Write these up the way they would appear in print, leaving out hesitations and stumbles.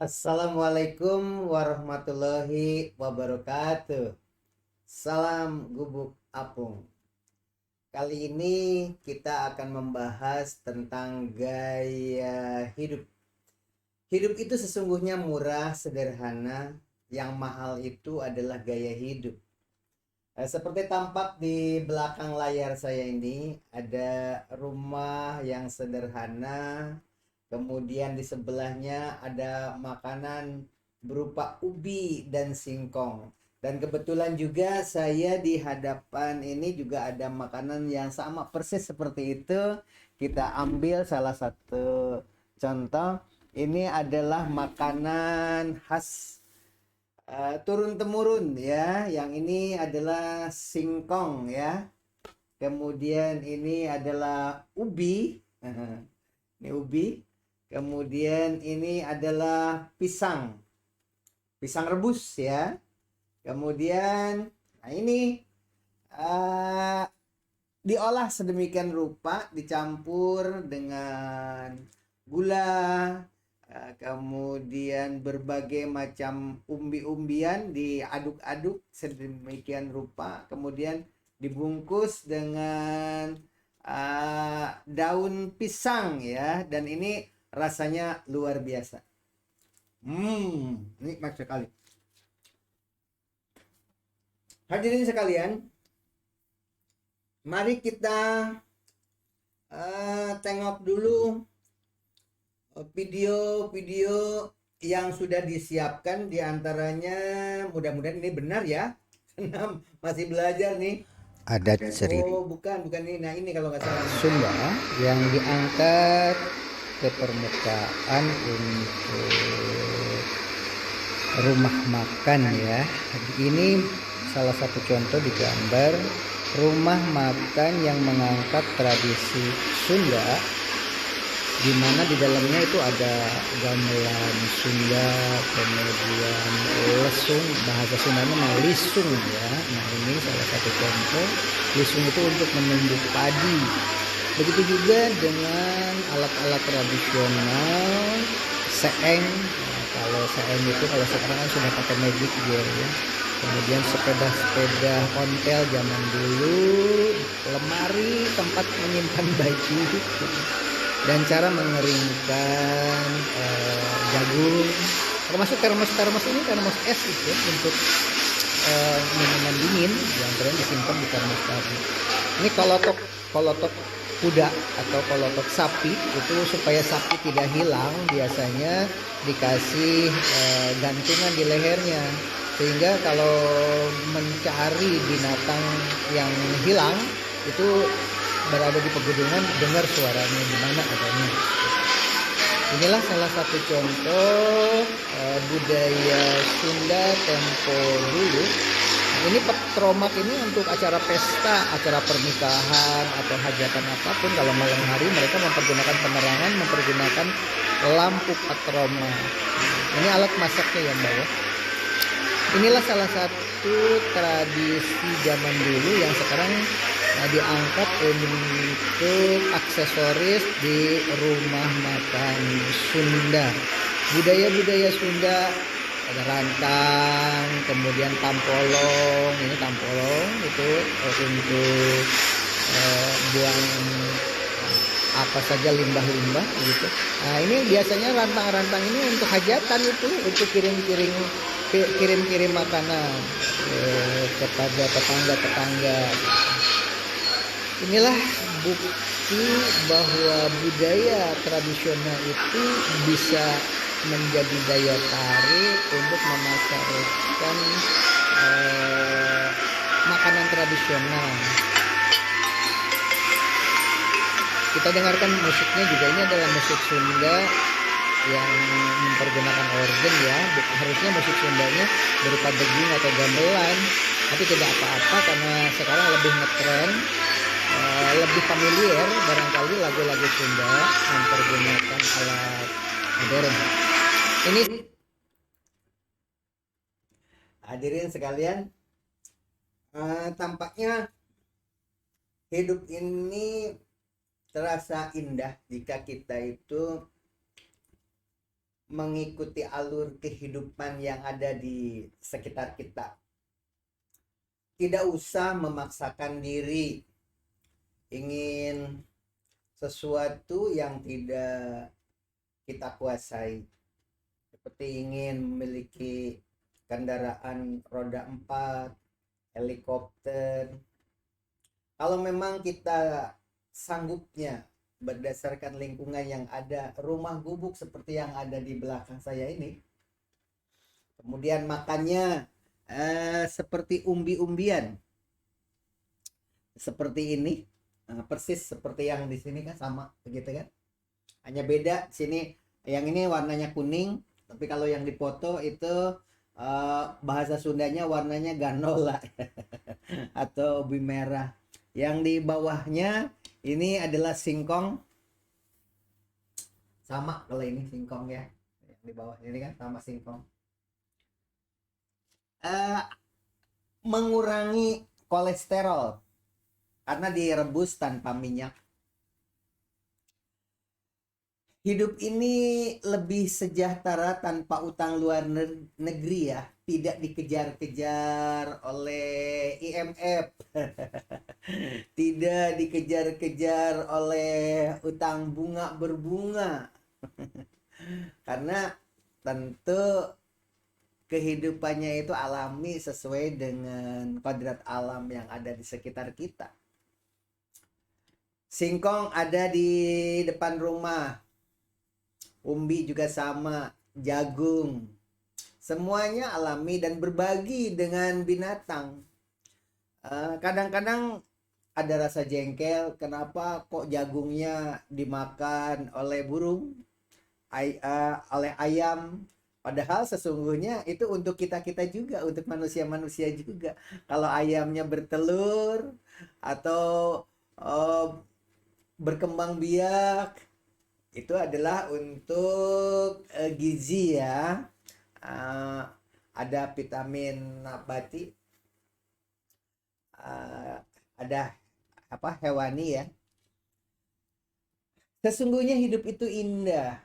Assalamualaikum warahmatullahi wabarakatuh. Salam gubuk apung. Kali ini kita akan membahas tentang gaya hidup. Hidup itu sesungguhnya murah, sederhana. Yang mahal itu adalah gaya hidup. Seperti tampak di belakang layar saya ini, ada rumah yang sederhana. Kemudian di sebelahnya ada makanan berupa ubi dan singkong. Dan kebetulan juga saya di hadapan ini juga ada makanan yang sama persis seperti itu. Kita ambil salah satu contoh. Ini adalah makanan khas turun temurun ya. Yang ini adalah singkong ya. Kemudian ini adalah ubi. Ini ubi. Kemudian ini adalah pisang. Pisang rebus ya. Kemudian nah ini uh, diolah sedemikian rupa, dicampur dengan gula, kemudian berbagai macam umbi-umbian diaduk-aduk sedemikian rupa, kemudian dibungkus dengan daun pisang ya, dan ini rasanya luar biasa. Nikmat sekali. Hadirin sekalian, mari kita tengok dulu video-video yang sudah disiapkan. Diantaranya mudah-mudahan ini benar ya, karena masih belajar nih. Adat cerita bukan ini. Nah ini kalau nggak salah Sunda yang diangkat ke permukaan untuk rumah makan ya. Ini salah satu contoh di gambar rumah makan yang mengangkat tradisi Sunda, di mana di dalamnya itu ada gamelan Sunda, kemudian lesung, bahasa Sundanya lisung ya. Nah ini salah satu contoh. Lisung itu untuk menumbuk padi. Begitu juga dengan alat-alat tradisional, seeng. Nah, kalau seeng itu kalau sekarang kan sudah pakai magic gear ya. Kemudian sepeda-sepeda ontel zaman dulu, lemari tempat menyimpan baju, dan cara mengeringkan jagung, termasuk termos ini termos es gitu ya, untuk minuman dingin yang kalian disimpan di termos tadi. Ini kolotok kuda atau kolotok sapi itu supaya sapi tidak hilang, biasanya dikasih gantungan di lehernya, sehingga kalau mencari binatang yang hilang itu berada di pegunungan, dengar suaranya di mana adanya. Inilah salah satu contoh budaya Sunda tempo dulu. Ini petromak ini untuk acara pesta, acara pernikahan atau hajatan apapun. Kalau malam hari mereka mempergunakan penerangan, mempergunakan lampu petroma. Ini alat masaknya ya Mbak ya. Inilah salah satu tradisi zaman dulu yang sekarang diangkat untuk aksesoris di rumah makan Sunda. Budaya-budaya Sunda ada rantang, kemudian tampolong. Ini tampolong itu untuk buang apa saja limbah-limbah gitu. Nah ini biasanya rantang-rantang ini untuk hajatan, itu untuk kirim-kirim makanan kepada tetangga-tetangga. Inilah bukti bahwa budaya tradisional itu bisa menjadi daya tarik untuk memasarkan makanan tradisional. Kita dengarkan musiknya juga, ini adalah musik Sunda yang mempergunakan organ ya. Harusnya musik Sundanya berupa deging atau gamelan, tapi tidak apa-apa karena sekarang lebih ngetren, lebih familiar barangkali lagu-lagu Sunda mempergunakan alat modern. Ini hadirin sekalian, tampaknya hidup ini terasa indah jika kita itu mengikuti alur kehidupan yang ada di sekitar kita. Tidak usah memaksakan diri ingin sesuatu yang tidak kita kuasai. Seperti ingin memiliki kendaraan roda 4, helikopter. Kalau memang kita sanggupnya berdasarkan lingkungan yang ada, rumah gubuk seperti yang ada di belakang saya ini, kemudian makannya seperti umbi-umbian seperti ini, persis seperti yang di sini kan, sama begitu kan, hanya beda sini yang ini warnanya kuning, tapi kalau yang dipoto itu bahasa Sundanya warnanya ganola atau ubi merah. Yang di bawahnya ini adalah singkong, sama kalau ini singkong ya, yang di bawah ini kan sama singkong. Mengurangi kolesterol karena direbus tanpa minyak. Hidup ini lebih sejahtera tanpa utang luar negeri ya, tidak dikejar-kejar oleh IMF, tidak dikejar-kejar oleh utang bunga berbunga, karena tentu kehidupannya itu alami sesuai dengan kodrat alam yang ada di sekitar kita. Singkong ada di depan rumah, umbi juga sama, jagung, semuanya alami dan berbagi dengan binatang. Kadang-kadang ada rasa jengkel, kenapa kok jagungnya dimakan oleh burung, oleh ayam, padahal sesungguhnya itu untuk kita-kita juga, untuk manusia-manusia juga. Kalau ayamnya bertelur atau berkembang biak, itu adalah untuk gizi ya. Ada vitamin nabati, ada hewani ya. Sesungguhnya hidup itu indah.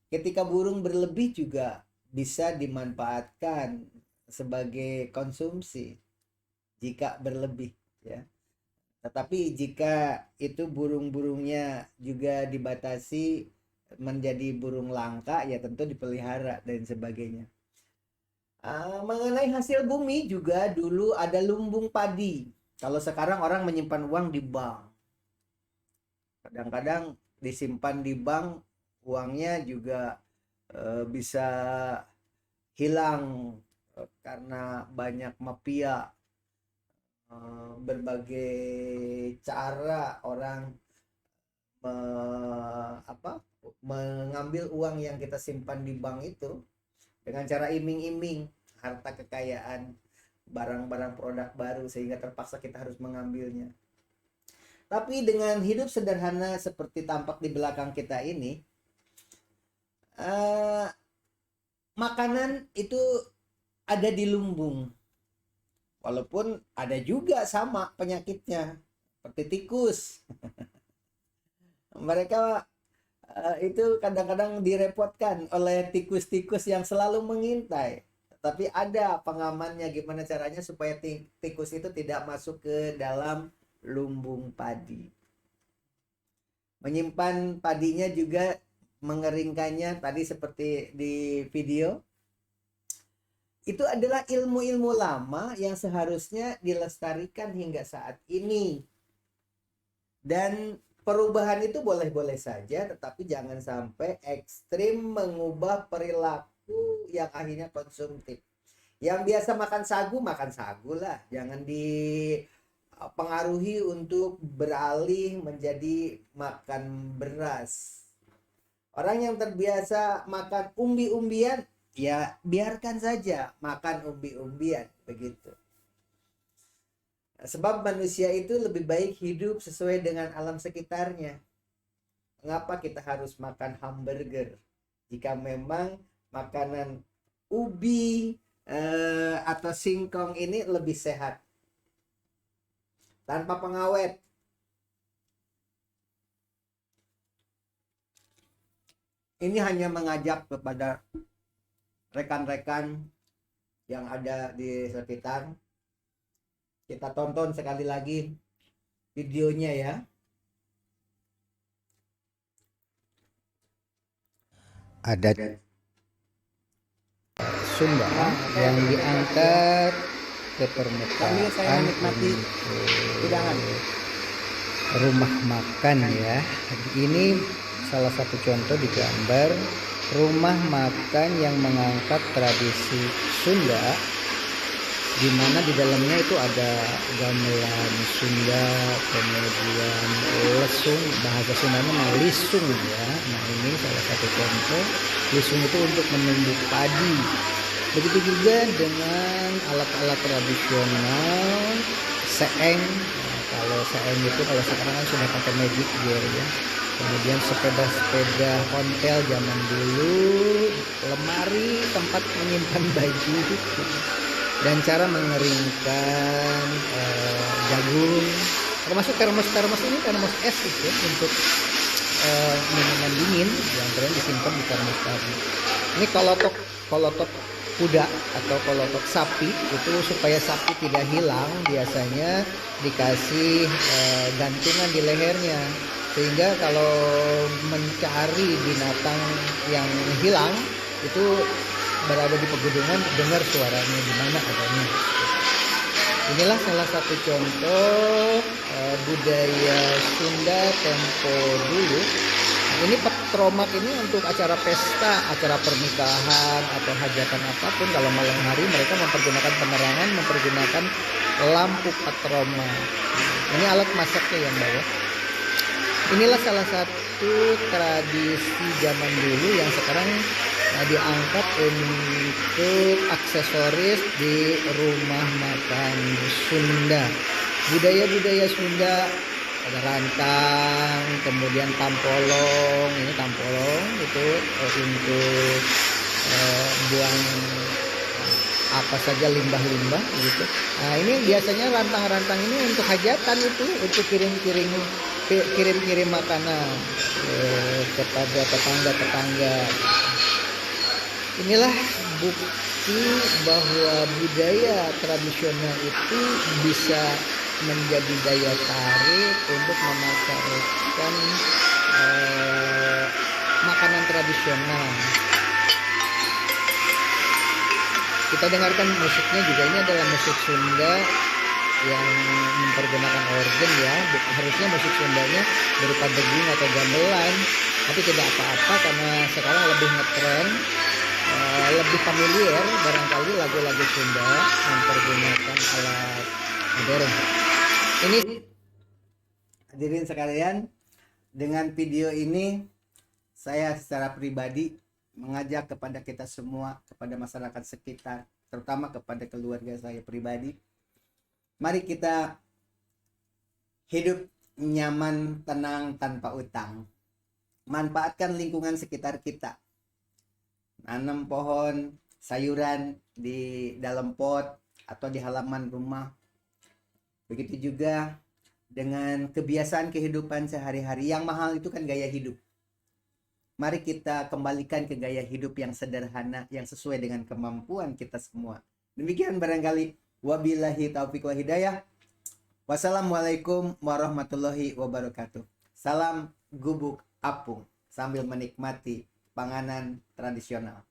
Ketika burung berlebih juga bisa dimanfaatkan sebagai konsumsi jika berlebih ya. Tetapi jika itu burung-burungnya juga dibatasi menjadi burung langka, ya tentu dipelihara dan sebagainya. Mengenai hasil bumi juga dulu ada lumbung padi. Kalau sekarang orang menyimpan uang di bank. Kadang-kadang disimpan di bank, uangnya juga bisa hilang karena banyak mafia. Berbagai cara orang mengambil uang yang kita simpan di bank itu dengan cara iming-iming harta kekayaan, barang-barang produk baru, sehingga terpaksa kita harus mengambilnya. Tapi dengan hidup sederhana seperti tampak di belakang kita ini, makanan itu ada di lumbung. Walaupun ada juga sama penyakitnya, seperti tikus. Mereka itu kadang-kadang direpotkan oleh tikus-tikus yang selalu mengintai. Tapi ada pengamannya, gimana caranya supaya tikus itu tidak masuk ke dalam lumbung padi. Menyimpan padinya juga, mengeringkannya tadi seperti di video. Itu adalah ilmu-ilmu lama yang seharusnya dilestarikan hingga saat ini. Dan perubahan itu boleh-boleh saja, tetapi jangan sampai ekstrim mengubah perilaku yang akhirnya konsumtif. Yang biasa makan sagu lah. Jangan dipengaruhi untuk beralih menjadi makan beras. Orang yang terbiasa makan umbi-umbian, ya biarkan saja makan umbi-umbian begitu. Sebab manusia itu lebih baik hidup sesuai dengan alam sekitarnya. Mengapa kita harus makan hamburger jika memang makanan ubi atau singkong ini lebih sehat tanpa pengawet. Ini hanya mengajak kepada rekan-rekan yang ada di sekitar, kita tonton sekali lagi videonya ya. Adat Sunda yang diangkat ke Sambil saya permukaan menikmati hidangan. rumah makan ya. Ini salah satu contoh di gambar rumah makan yang mengangkat tradisi Sunda, di mana di dalamnya itu ada gamelan Sunda, kemudian lesung, bahasa Sundanya mah lisung ya. Nah ini salah satu contoh. Lisung itu untuk menumbuk padi. Begitu juga dengan alat-alat tradisional, seeng. Nah, kalau seeng itu kalau sekarang kan sudah pakai magic gear ya. Kemudian sepeda-sepeda ontel zaman dulu, lemari tempat menyimpan baju, dan cara mengeringkan jagung, termasuk termos ini termos es itu ya, untuk minuman dingin yang kalian disimpan di termos tadi. Ini kolotok kuda atau kolotok sapi itu supaya sapi tidak hilang, biasanya dikasih gantungan di lehernya, sehingga kalau mencari binatang yang hilang itu berada di pegunungan, dengar suaranya di mana adanya. Inilah salah satu contoh budaya Sunda tempo dulu. Ini petromak ini untuk acara pesta, acara pernikahan atau hajatan apapun. Kalau malam hari mereka mempergunakan penerangan, mempergunakan lampu petromak. Ini alat masaknya yang bawah. Inilah salah satu tradisi zaman dulu yang sekarang diangkat untuk aksesoris di rumah makan Sunda. Budaya-budaya Sunda, ada rantang, kemudian tampolong. Ini tampolong itu untuk buang apa saja limbah-limbah gitu. Nah ini biasanya rantang-rantang ini untuk hajatan, itu untuk kirim-kirim makanan kepada tetangga-tetangga. Inilah bukti bahwa budaya tradisional itu bisa menjadi daya tarik untuk memasarkan makanan tradisional. Kita dengarkan musiknya juga, ini adalah musik Sunda yang mempergunakan organ ya. Harusnya musik Sundanya berupa deging atau gamelan, tapi tidak apa-apa karena sekarang lebih ngetren, lebih familiar barangkali lagu-lagu Sunda mempergunakan alat modern. Ini hadirin sekalian, dengan video ini saya secara pribadi mengajak kepada kita semua, kepada masyarakat sekitar, terutama kepada keluarga saya pribadi, mari kita hidup nyaman, tenang, tanpa utang. Manfaatkan lingkungan sekitar kita. Nanam pohon sayuran di dalam pot atau di halaman rumah. Begitu juga dengan kebiasaan kehidupan sehari-hari. Yang mahal itu kan gaya hidup. Mari kita kembalikan ke gaya hidup yang sederhana, yang sesuai dengan kemampuan kita semua. Demikian barangkali. Wabillahi taufiq wa hidayah. Wassalamualaikum warahmatullahi wabarakatuh. Salam gubuk apung sambil menikmati panganan tradisional.